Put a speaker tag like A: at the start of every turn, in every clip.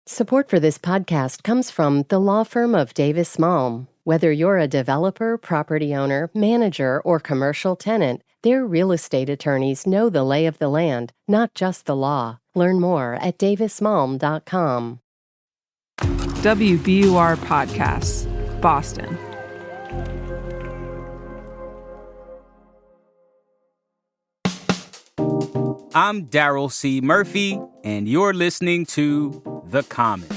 A: Support for this podcast comes from the law firm of Davis Malm. Whether you're a developer, property owner, manager, or commercial tenant, their real estate attorneys know the lay of the land, not just the law. Learn more at davismalm.com.
B: WBUR Podcasts, Boston.
C: I'm Daryl C. Murphy, and you're listening to The Common.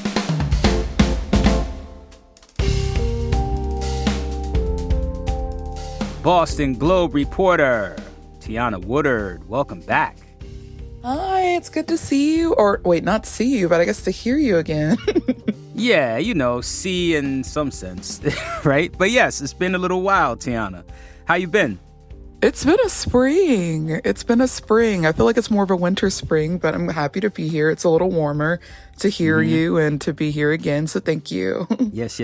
C: Boston Globe reporter Tiana Woodard, welcome back.
D: Hi, it's good to see you. Or wait, not see you, but I guess to hear you again.
C: Yeah, see in some sense, right? But yes, it's been a little while, Tiana. How you been?
D: It's been a spring. I feel like it's more of a winter spring, but I'm happy to be here. It's a little warmer to hear you and to be here again, so thank you.
C: Yes.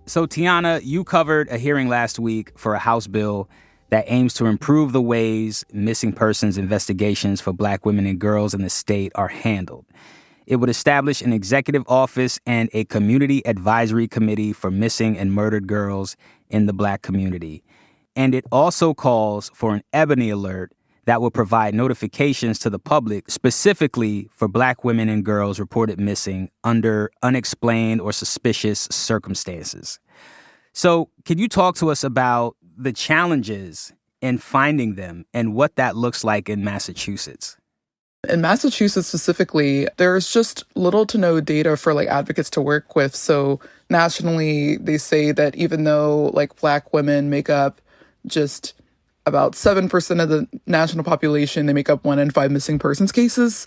C: So, Tiana, you covered a hearing last week for a House bill that aims to improve the ways missing persons investigations for Black women and girls in the state are handled. It would establish an executive office and a community advisory committee for missing and murdered girls in the Black community. And it also calls for an Ebony Alert that will provide notifications to the public specifically for Black women and girls reported missing under unexplained or suspicious circumstances. So can you talk to us about the challenges in finding them and what that looks like in Massachusetts?
D: In Massachusetts specifically, there's just little to no data for advocates to work with. So nationally, they say that even though Black women make up just about 7% of the national population, they make up 1 in 5 missing persons cases.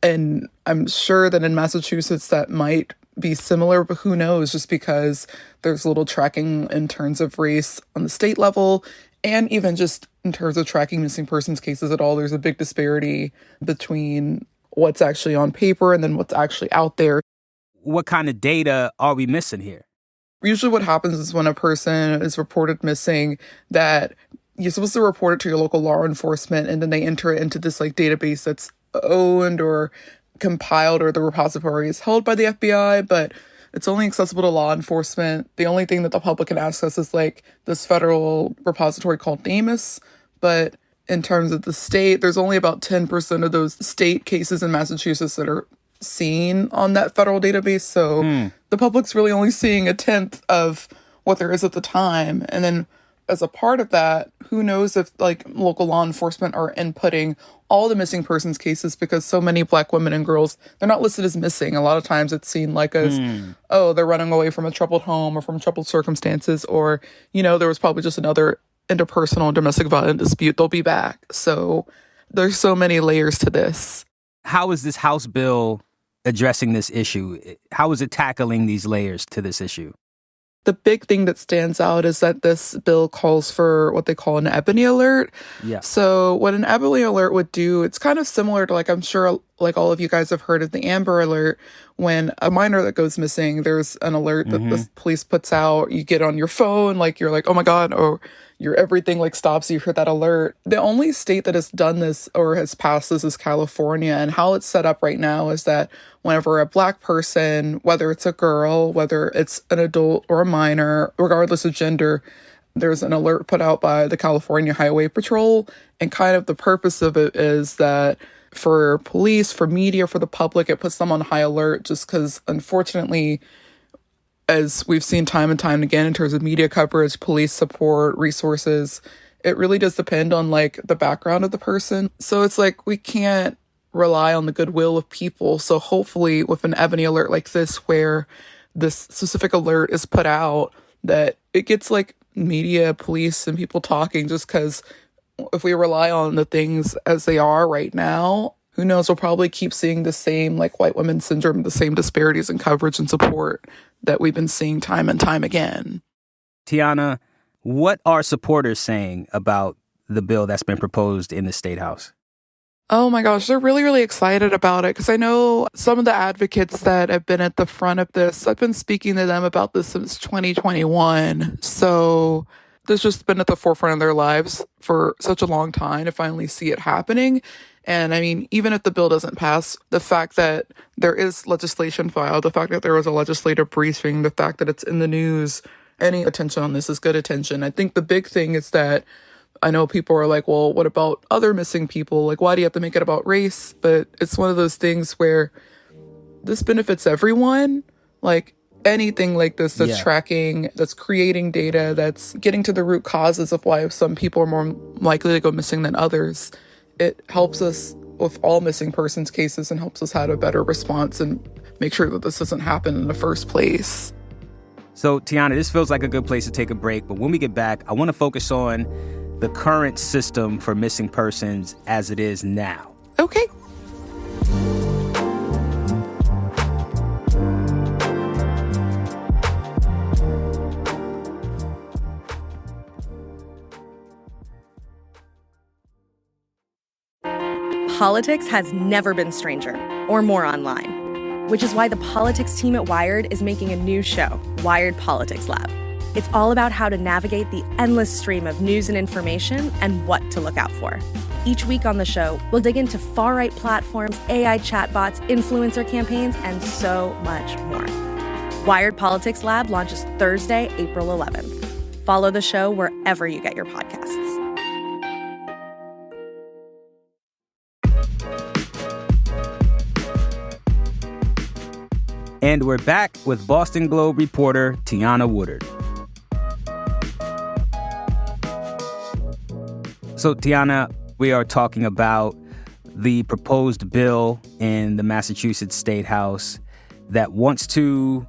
D: And I'm sure that in Massachusetts that might be similar, but who knows, just because there's little tracking in terms of race on the state level, and even just in terms of tracking missing persons cases at all, there's a big disparity between what's actually on paper and then what's actually out there.
C: What kind of data are we missing here?
D: Usually what happens is when a person is reported missing, that you're supposed to report it to your local law enforcement, and then they enter it into this database that's owned or compiled, or the repository is held by the FBI, but it's only accessible to law enforcement. The only thing that the public can access is this federal repository called NamUs. But in terms of the state, there's only about 10% of those state cases in Massachusetts that are seen on that federal database. So the public's really only seeing 1/10 of what there is at the time. And then as a part of that, who knows if local law enforcement are inputting all the missing persons cases, because so many Black women and girls, they're not listed as missing. A lot of times it's seen as, they're running away from a troubled home or from troubled circumstances, or, there was probably just another interpersonal and domestic violence dispute. They'll be back. So there's so many layers to this.
C: How is this House bill addressing this issue? How is it tackling these layers to this issue?
D: The big thing that stands out is that this bill calls for what they call an Ebony Alert.
C: Yeah.
D: So what an Ebony Alert would do, it's kind of similar to I'm sure all of you guys have heard of the Amber Alert. When a minor that goes missing, there's an alert that the police puts out. You get on your phone, you're oh my God, or your everything stops. You hear that alert. The only state that has done this or has passed this is California. And how it's set up right now is that whenever a Black person, whether it's a girl, whether it's an adult or a minor, regardless of gender, there's an alert put out by the California Highway Patrol. And kind of the purpose of it is that for police, for media, for the public, it puts them on high alert, just because, unfortunately, as we've seen time and time again in terms of media coverage, police support, resources, it really does depend on the background of the person. So it's we can't rely on the goodwill of people. So hopefully with an Ebony Alert like this, where this specific alert is put out, that it gets media, police, and people talking, just because if we rely on the things as they are right now, who knows, we'll probably keep seeing the same white women syndrome, the same disparities in coverage and support that we've been seeing time and time again.
C: Tiana, what are supporters saying about the bill that's been proposed in the State House?
D: Oh my gosh, they're really, really excited about it, because I know some of the advocates that have been at the front of this, I've been speaking to them about this since 2021. So this just been at the forefront of their lives for such a long time to finally see it happening. And I mean, even if the bill doesn't pass, the fact that there is legislation filed, the fact that there was a legislative briefing, the fact that it's in the news, any attention on this is good attention. I think the big thing is that I know people are like, well, what about other missing people? Like, why do you have to make it about race? But it's one of those things where this benefits everyone. Like, anything like this that's tracking, that's creating data, that's getting to the root causes of why some people are more likely to go missing than others. It helps us with all missing persons cases and helps us have a better response and make sure that this doesn't happen in the first place.
C: So, Tiana, this feels like a good place to take a break. But when we get back, I want to focus on the current system for missing persons as it is now.
D: Okay.
E: Politics has never been stranger or more online, which is why the politics team at Wired is making a new show, Wired Politics Lab. It's all about how to navigate the endless stream of news and information and what to look out for. Each week on the show, we'll dig into far-right platforms, AI chatbots, influencer campaigns, and so much more. Wired Politics Lab launches Thursday, April 11th. Follow the show wherever you get your podcasts.
C: And we're back with Boston Globe reporter Tiana Woodard. So, Tiana, we are talking about the proposed bill in the Massachusetts State House that wants to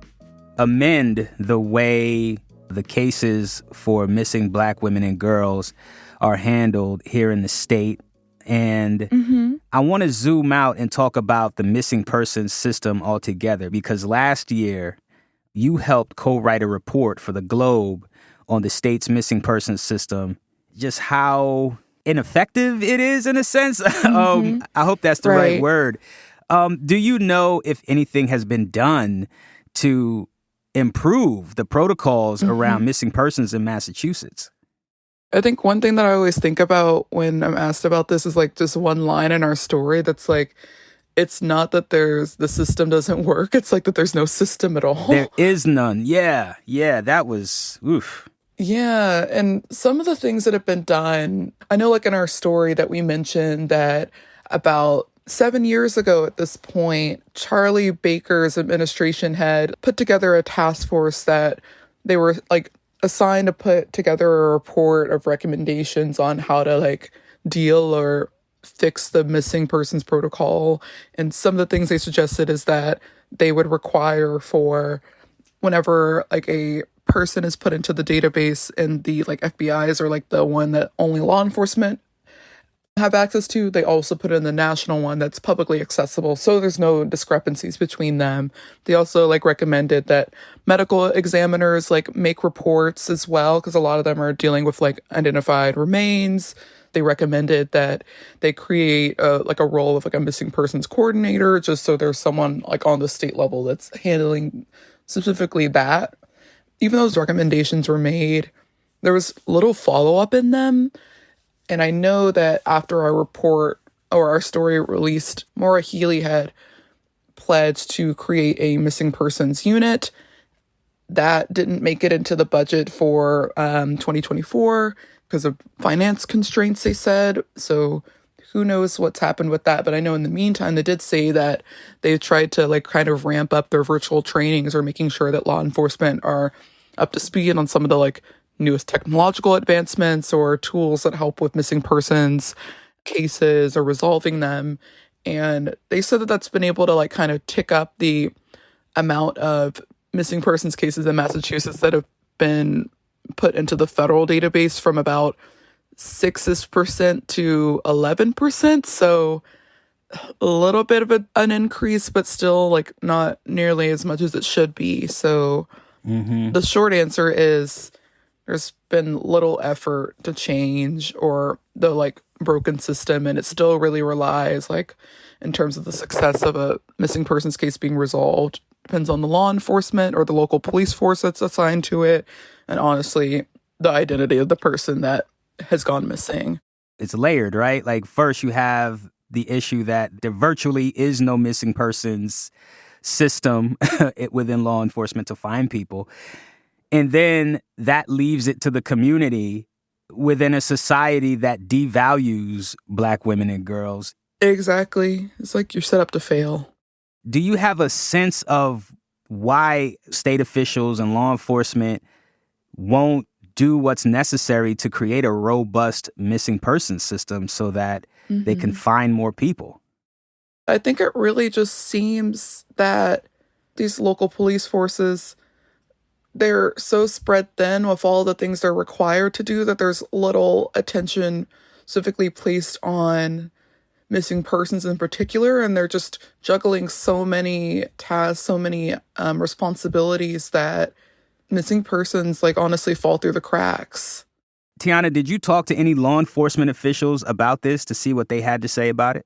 C: amend the way the cases for missing Black women and girls are handled here in the state. And I want to zoom out and talk about the missing persons system altogether, because last year you helped co-write a report for the Globe on the state's missing persons system, just how ineffective it is in a sense. I hope that's the right word. Do you know if anything has been done to improve the protocols around missing persons in Massachusetts?
D: I think one thing that I always think about when I'm asked about this is like just one line in our story that's like, it's not that the system doesn't work. It's like that there's no system at all.
C: There is none. Yeah, that was, oof.
D: Yeah, and some of the things that have been done, I know like in our story that we mentioned that about 7 years ago at this point, Charlie Baker's administration had put together a task force that they were like assigned to put together a report of recommendations on how to like deal or fix the missing persons protocol. And some of the things they suggested is that they would require for whenever like a person is put into the database and the like FBI's are like the one that only law enforcement have access to, they also put in the national one that's publicly accessible, so there's no discrepancies between them. They also like recommended that medical examiners like make reports as well, because a lot of them are dealing with like identified remains. They recommended that they create a role of like a missing persons coordinator, just so there's someone like on the state level that's handling specifically that. Even those recommendations were made, there was little follow-up in them. And I know that after our report or our story released, Maura Healey had pledged to create a missing persons unit. That didn't make it into the budget for 2024 because of finance constraints, they said. So who knows what's happened with that. But I know in the meantime, they did say that they tried to like kind of ramp up their virtual trainings or making sure that law enforcement are up to speed on some of the like newest technological advancements or tools that help with missing persons cases or resolving them. And they said that that's been able to like kind of tick up the amount of missing persons cases in Massachusetts that have been put into the federal database from about 6% to 11%. So a little bit of an increase, but still like not nearly as much as it should be. So the short answer is there's been little effort to change or the like broken system, and it still really relies like in terms of the success of a missing persons case being resolved depends on the law enforcement or the local police force that's assigned to it, and honestly the identity of the person that has gone missing.
C: It's layered, right? Like first you have the issue that there virtually is no missing persons system within law enforcement to find people. And then that leaves it to the community within a society that devalues Black women and girls.
D: Exactly. It's like you're set up to fail.
C: Do you have a sense of why state officials and law enforcement won't do what's necessary to create a robust missing persons system so that they can find more people?
D: I think it really just seems that these local police forces, they're so spread thin with all the things they're required to do that there's little attention specifically placed on missing persons in particular, and they're just juggling so many tasks, so many responsibilities that missing persons honestly fall through the cracks.
C: Tiana, did you talk to any law enforcement officials about this to see what they had to say about it?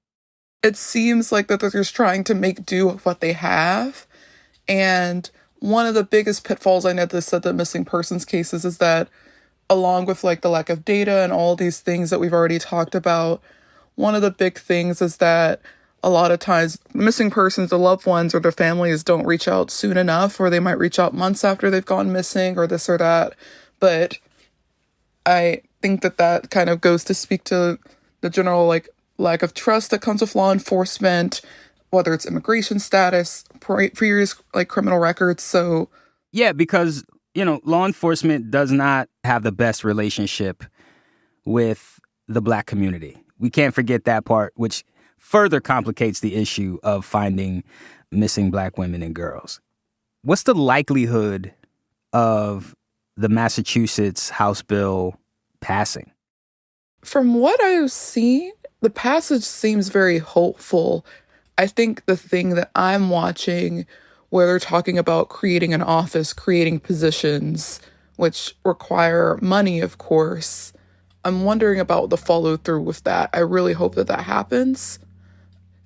D: It seems like that they're just trying to make do with what they have. And one of the biggest pitfalls I noticed at the missing persons cases is that, along with the lack of data and all these things that we've already talked about, one of the big things is that a lot of times missing persons, the loved ones or their families don't reach out soon enough, or they might reach out months after they've gone missing or this or that. But I think that kind of goes to speak to the general lack of trust that comes with law enforcement, whether it's immigration status, previous criminal records. So
C: yeah, because law enforcement does not have the best relationship with the Black community. We can't forget that part, which further complicates the issue of finding missing Black women and girls. What's the likelihood of the Massachusetts House bill passing?
D: From what I've seen, the passage seems very hopeful. I think the thing that I'm watching, where they're talking about creating an office, creating positions, which require money, of course, I'm wondering about the follow through with that. I really hope that happens.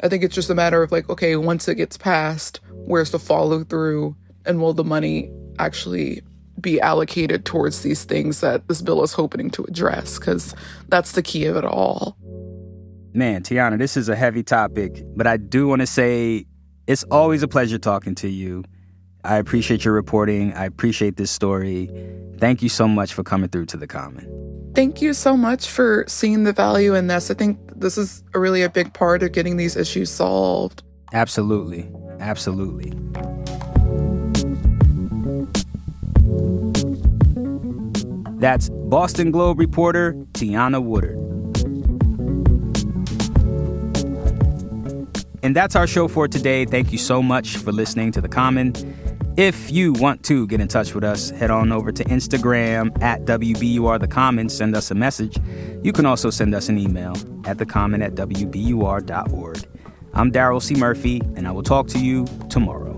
D: I think it's just a matter of okay, once it gets passed, where's the follow through, and will the money actually be allocated towards these things that this bill is hoping to address? Because that's the key of it all.
C: Man, Tiana, this is a heavy topic, but I do want to say it's always a pleasure talking to you. I appreciate your reporting. I appreciate this story. Thank you so much for coming through to The Common.
D: Thank you so much for seeing the value in this. I think this is really a big part of getting these issues solved.
C: Absolutely. Absolutely. That's Boston Globe reporter Tiana Woodard. And that's our show for today. Thank you so much for listening to The Common. If you want to get in touch with us, head on over to Instagram at WBUR.com. Send us a message. You can also send us an email at thecommon@wbur.org. I'm Daryl C. Murphy, and I will talk to you tomorrow.